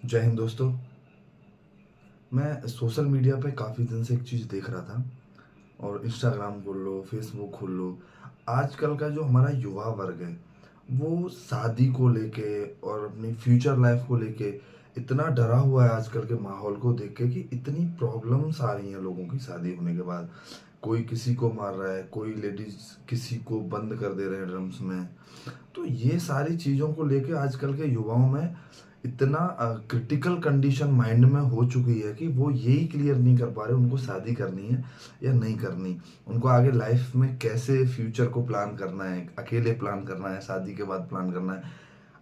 जय हिंद दोस्तों। मैं सोशल मीडिया पे काफ़ी दिन से एक चीज़ देख रहा था और इंस्टाग्राम खोल लो, फेसबुक खोल लो। आजकल का जो हमारा युवा वर्ग है वो शादी को लेके और अपनी फ्यूचर लाइफ को लेके इतना डरा हुआ है आजकल के माहौल को देख के कि इतनी प्रॉब्लम्स आ रही हैं लोगों की शादी होने के बाद। कोई किसी को मार रहा है, कोई लेडीज किसी को बंद कर दे रहे हैं ड्रम्स में। तो ये सारी चीज़ों को लेके आजकल के युवाओं में इतना क्रिटिकल कंडीशन माइंड में हो चुकी है कि वो यही क्लियर नहीं कर पा रहे उनको शादी करनी है या नहीं करनी। उनको आगे लाइफ में कैसे फ्यूचर को प्लान करना है, अकेले प्लान करना है, शादी के बाद प्लान करना है,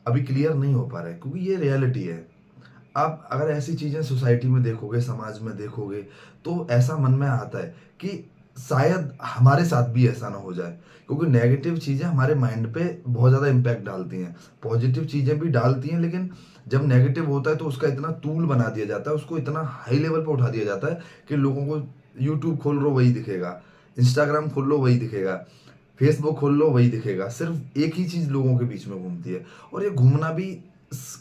अभी क्लियर नहीं हो पा रहा है क्योंकि ये रियलिटी है। आप अगर ऐसी चीज़ें सोसाइटी में देखोगे, समाज में देखोगे, तो ऐसा मन में आता है कि शायद हमारे साथ भी ऐसा ना हो जाए, क्योंकि नेगेटिव चीज़ें हमारे माइंड पे बहुत ज़्यादा इम्पैक्ट डालती हैं। पॉजिटिव चीज़ें भी डालती हैं, लेकिन जब नेगेटिव होता है तो उसका इतना तूल बना दिया जाता है, उसको इतना हाई लेवल पे उठा दिया जाता है कि लोगों को यूट्यूब खोल लो वही दिखेगा, इंस्टाग्राम खोल लो वही दिखेगा, फेसबुक खोल लो वही दिखेगा। सिर्फ एक ही चीज़ लोगों के बीच में घूमती है। और ये घूमना भी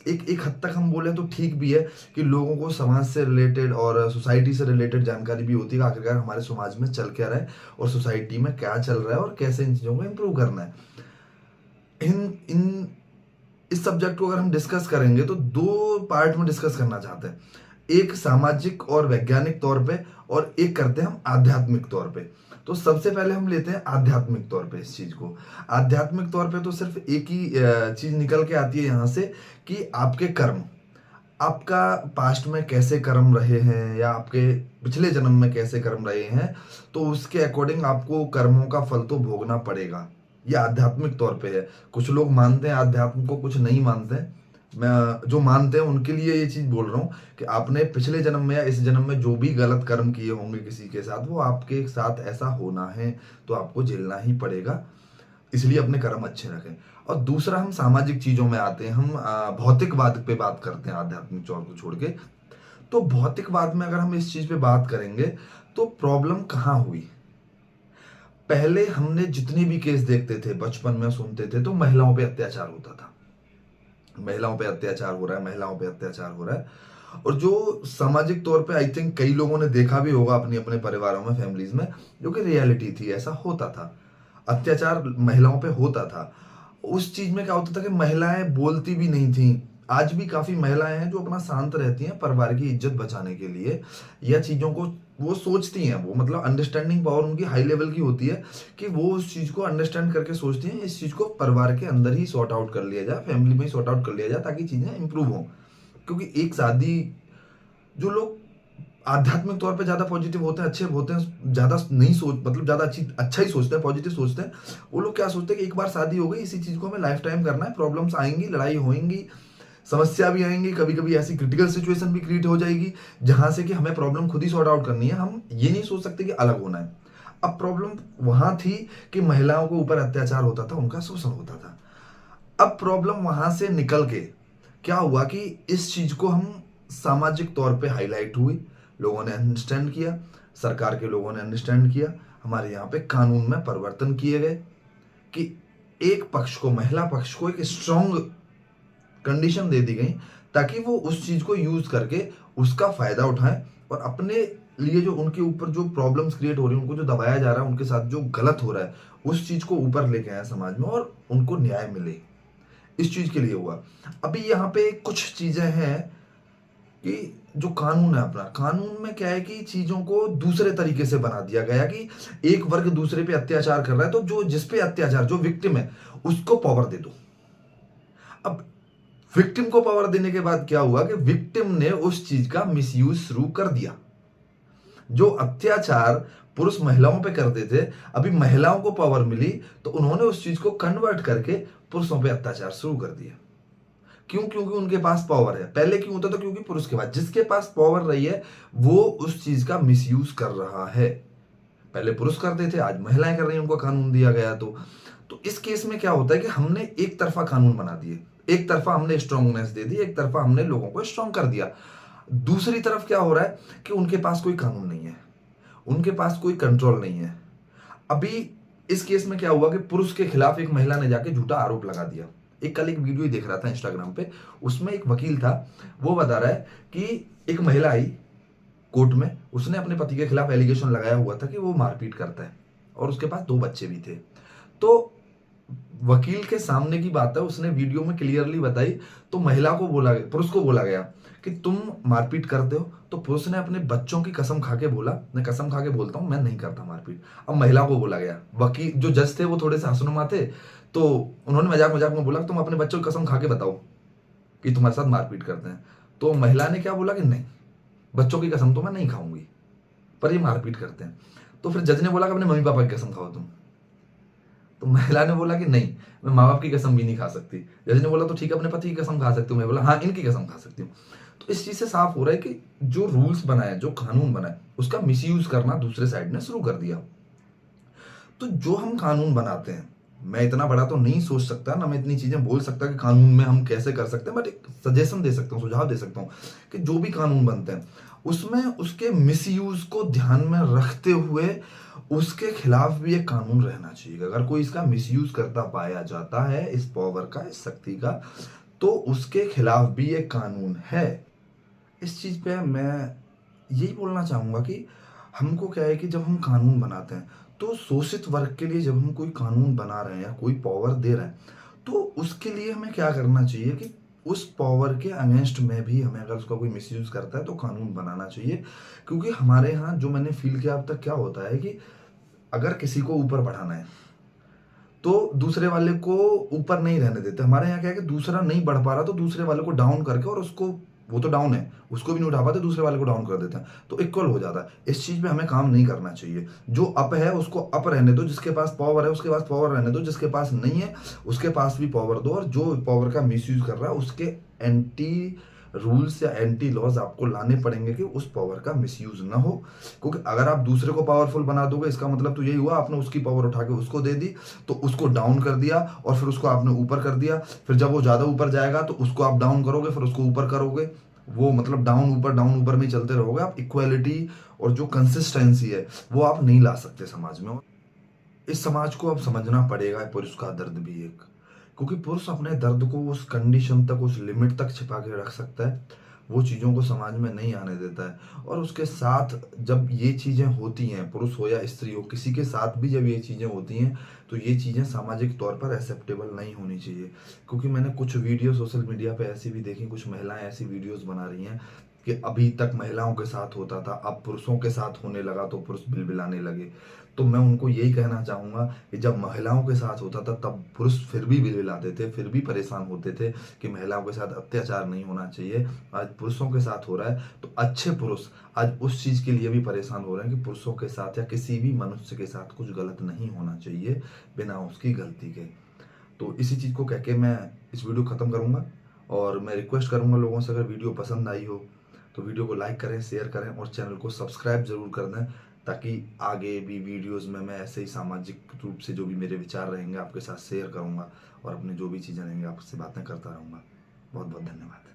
एक एक हद तक हम बोले तो ठीक भी है कि लोगों को समाज से रिलेटेड और सोसाइटी से रिलेटेड जानकारी भी होती है कि आखिरकार हमारे समाज में चल क्या रहा है और सोसाइटी में क्या चल रहा है और कैसे इन चीज़ों को इम्प्रूव करना है। इन इन इस सब्जेक्ट को अगर हम डिस्कस करेंगे तो दो पार्ट में डिस्कस करना चाहते हैं। एक सामाजिक और वैज्ञानिक तौर पे और एक करते हैं हम आध्यात्मिक तौर पे। तो सबसे पहले हम लेते हैं आध्यात्मिक तौर पे इस चीज को। आध्यात्मिक तौर पे तो सिर्फ एक ही चीज निकल के आती है यहाँ से कि आपके कर्म, आपका पास्ट में कैसे कर्म रहे हैं या आपके पिछले जन्म में कैसे कर्म रहे हैं, तो उसके अकॉर्डिंग आपको कर्मों का फल तो भोगना पड़ेगा। ये आध्यात्मिक तौर पे है। कुछ लोग मानते हैं आध्यात्म को, कुछ नहीं मानते हैं। मैं जो मानते हैं उनके लिए ये चीज बोल रहा हूँ कि आपने पिछले जन्म में या इस जन्म में जो भी गलत कर्म किए होंगे किसी के साथ, वो आपके साथ ऐसा होना है तो आपको झेलना ही पड़ेगा। इसलिए अपने कर्म अच्छे रखें। और दूसरा हम सामाजिक चीजों में आते हैं। हम भौतिकवाद पे बात करते हैं आध्यात्मिक चौर को छोड़ के। तो भौतिकवाद में अगर हम इस चीज पे बात करेंगे तो प्रॉब्लम कहाँ हुई। पहले हमने जितने भी केस देखते थे, बचपन में सुनते थे, तो महिलाओं पे अत्याचार होता था। महिलाओं पे अत्याचार हो रहा है, महिलाओं पे अत्याचार हो रहा है। और जो सामाजिक तौर पे आई थिंक कई लोगों ने देखा भी होगा अपने अपने परिवारों में, फैमिलीज में, जो कि रियलिटी थी, ऐसा होता था। अत्याचार महिलाओं पे होता था। उस चीज में क्या होता था कि महिलाएं बोलती भी नहीं थी। आज भी काफी महिलाएं हैं जो अपना शांत रहती हैं परिवार की इज्जत बचाने के लिए, या चीजों को वो सोचती हैं, वो मतलब अंडरस्टैंडिंग पावर उनकी हाई लेवल की होती है कि वो उस चीज को अंडरस्टैंड करके सोचती हैं इस चीज को परिवार के अंदर ही सॉर्ट आउट कर लिया जाए, फैमिली में ही सॉर्ट आउट कर लिया जाए ताकि चीजें इंप्रूव हों। क्योंकि एक शादी, जो लोग आध्यात्मिक तौर पे ज्यादा पॉजिटिव होते हैं, अच्छे होते हैं, ज्यादा नहीं सोच मतलब ज्यादा अच्छा ही सोचते हैं, पॉजिटिव सोचते हैं, वो लोग क्या सोचते हैं कि एक बार शादी हो गई, इसी चीज को हमें लाइफ टाइम करना है। प्रॉब्लम्स आएंगी, लड़ाई होंगी, समस्या भी आएंगी, कभी कभी ऐसी क्रिटिकल सिचुएशन भी क्रिएट हो जाएगी जहां से कि हमें प्रॉब्लम खुद ही सॉर्ट आउट करनी है। हम ये नहीं सोच सकते कि अलग होना है। अब प्रॉब्लम वहां थी कि महिलाओं के ऊपर अत्याचार होता था, उनका शोषण होता था। अब प्रॉब्लम वहां से निकल के क्या हुआ कि इस चीज को हम सामाजिक तौर पे हाईलाइट हुई, लोगों ने अंडरस्टैंड किया, सरकार के लोगों ने अंडरस्टैंड किया, हमारे यहाँ पे कानून में परिवर्तन किए गए कि एक पक्ष को, महिला पक्ष को एक स्ट्रॉन्ग कंडीशन दे दी गई ताकि वो उस चीज को यूज करके उसका फायदा उठाएं और अपने लिए जो उनके ऊपर जो प्रॉब्लम्स क्रिएट हो रही है, उनको जो दबाया जा रहा है, उनके साथ जो गलत हो रहा है, उस चीज को ऊपर लेके आए समाज में और उनको न्याय मिले। इस चीज के लिए हुआ। अभी यहाँ पे कुछ चीजें हैं कि जो कानून है अपना, कानून में क्या है कि चीजों को दूसरे तरीके से बना दिया गया कि एक वर्ग दूसरे पे अत्याचार कर रहा है तो जो जिस पे अत्याचार, जो विक्टिम है, उसको पावर दे दो। अब विक्टिम को पावर देने के बाद क्या हुआ कि विक्टिम ने उस चीज का मिसयूज शुरू कर दिया। जो अत्याचार पुरुष महिलाओं पे करते थे, अभी महिलाओं को पावर मिली तो उन्होंने उस चीज को कन्वर्ट करके पुरुषों पे अत्याचार शुरू कर दिया। क्यों? क्योंकि उनके पास पावर है। पहले क्यों होता था? क्योंकि पुरुष के पास, जिसके पास पावर रही है वो उस चीज का मिसयूज कर रहा है। पहले पुरुष करते थे, आज महिलाएं कर रही हैं, उनको कानून दिया गया। तो इस केस में क्या होता है कि हमने एक तरफा कानून बना दिए, एक तरफा हमने स्ट्रांगनेस दे दी, एक तरफा हमने लोगों को स्ट्रांग कर दिया। दूसरी तरफ क्या हो रहा है कि उनके पास कोई कानून नहीं है, उनके पास कोई कंट्रोल नहीं है। अभी इस केस में क्या हुआ कि पुरुष के खिलाफ एक महिला ने जाके झूठा आरोप लगा दिया, कल एक वीडियो ही देख रहा था इंस्टाग्राम पे, उसमें एक वकील था, वो बता रहा है कि एक महिला आई कोर्ट में, उसने अपने पति के खिलाफ एलिगेशन लगाया हुआ था कि वो मारपीट करता है और उसके पास 2 बच्चे भी थे। तो वकील के सामने की बात है, उसने वीडियो में क्लियरली बताई। तो महिला को बोला, पुरुष को बोला गया कि तुम मारपीट करते हो, तो पुरुष ने अपने बच्चों की कसम खा के बोला, मैं कसम खा के बोलता हूं मैं नहीं करता मारपीट। अब महिला को बोला गया, वकील जो जज थे वो थोड़े से हंसनुमा थे, तो उन्होंने मजाक मजाक में बोला तुम अपने बच्चों की कसम खा के बताओ कि तुम्हारे साथ मारपीट करते हैं। तो महिला ने क्या बोला कि नहीं, बच्चों की कसम तो मैं नहीं खाऊंगी, पर ये मारपीट करते हैं। तो फिर जज ने बोला कि अपने मम्मी पापा की कसम खाओ तुम। तो महिला ने बोला कि नहीं, मैं माँ बाप की कसम भी नहीं खा सकती। जज ने बोला तो ठीक है, अपने पति की कसम खा सकती हूँ। मैं बोला हाँ, इनकी कसम खा सकती हूँ। तो इस चीज से साफ हो रहा है कि जो रूल्स बनाए, जो कानून बनाए, उसका मिसयूज करना दूसरे साइड ने शुरू कर दिया। तो जो हम कानून बनाते हैं, मैं इतना बड़ा तो नहीं सोच सकता ना, मैं इतनी चीजें बोल सकता कि कानून में हम कैसे कर सकते हैं, बट एक सजेशन दे सकता हूँ, सुझाव दे सकता हूँ कि जो भी कानून बनते हैं उसमें उसके मिसयूज को ध्यान में रखते हुए उसके खिलाफ भी एक कानून रहना चाहिए। अगर कोई इसका मिसयूज करता पाया जाता है, इस पावर का, इस शक्ति का, तो उसके खिलाफ भी एक कानून है। इस चीज पे मैं यही बोलना चाहूंगा कि हमको क्या है कि जब हम कानून बनाते हैं तो शोषित वर्ग के लिए जब हम कोई कानून बना रहे हैं या कोई पावर दे रहे हैं, तो उसके लिए हमें क्या करना चाहिए कि उस पावर के अगेंस्ट में भी हमें, अगर उसका कोई मिसयूज करता है तो कानून बनाना चाहिए। क्योंकि हमारे यहाँ जो मैंने फील किया अब तक, क्या होता है कि अगर किसी को ऊपर बढ़ाना है तो दूसरे वाले को ऊपर नहीं रहने देते। हमारे यहाँ क्या है कि दूसरा नहीं बढ़ पा रहा तो दूसरे वाले को डाउन करके, और उसको, वो तो डाउन है, उसको भी नहीं उठा पाते, दूसरे वाले को डाउन कर देते हैं, तो इक्वल हो जाता है। इस चीज में हमें काम नहीं करना चाहिए। जो अप है उसको अप रहने दो, जिसके पास पावर है उसके पास पावर रहने दो, जिसके पास नहीं है उसके पास भी पावर दो, और जो पावर का मिसयूज कर रहा है उसके एंटी रूल्स या एंटी लॉज आपको लाने पड़ेंगे कि उस पावर का मिसयूज ना हो। क्योंकि अगर आप दूसरे को पावरफुल बना दोगे, इसका मतलब तो यही हुआ आपने उसकी पावर उठा के उसको दे दी, तो उसको डाउन कर दिया और फिर उसको आपने ऊपर कर दिया। फिर जब वो ज्यादा ऊपर जाएगा तो उसको आप डाउन करोगे, फिर उसको ऊपर करोगे। वो मतलब डाउन ऊपर में ही चलते रहोगे। आप इक्वालिटी और जो कंसिस्टेंसी है वो आप नहीं ला सकते समाज में। इस समाज को अब समझना पड़ेगा पुरुष का दर्द भी एक, क्योंकि पुरुष अपने दर्द को उस कंडीशन तक, उस लिमिट तक छिपा के रख सकता है, वो चीज़ों को समाज में नहीं आने देता है। और उसके साथ जब ये चीज़ें होती हैं, पुरुष हो या स्त्री हो, किसी के साथ भी जब ये चीज़ें होती हैं तो ये चीज़ें सामाजिक तौर पर एक्सेप्टेबल नहीं होनी चाहिए। क्योंकि मैंने कुछ वीडियो सोशल मीडिया पे ऐसी भी देखी, कुछ महिलाएं ऐसी वीडियोस बना रही हैं कि अभी तक महिलाओं के साथ होता था, अब पुरुषों के साथ होने लगा तो पुरुष बिलबिलाने लगे। तो मैं उनको यही कहना चाहूंगा कि जब महिलाओं के साथ होता था तब पुरुष फिर भी बिलबिलाते थे, फिर भी परेशान होते थे कि महिलाओं के साथ अत्याचार नहीं होना चाहिए। आज पुरुषों के साथ हो रहा है तो अच्छे पुरुष आज उस चीज के लिए भी परेशान हो रहे हैं कि पुरुषों के साथ या किसी भी मनुष्य के साथ कुछ गलत नहीं होना चाहिए बिना उसकी गलती के। तो इसी चीज को कह के मैं इस वीडियो खत्म करूंगा। और मैं रिक्वेस्ट करूंगा लोगों से, अगर वीडियो पसंद आई हो तो वीडियो को लाइक करें, शेयर करें और चैनल को सब्सक्राइब जरूर कर दें, ताकि आगे भी वीडियोस में मैं ऐसे ही सामाजिक रूप से जो भी मेरे विचार रहेंगे आपके साथ शेयर करूंगा और अपने जो भी चीज़ें रहेंगे आपसे बातें करता रहूंगा। बहुत बहुत धन्यवाद।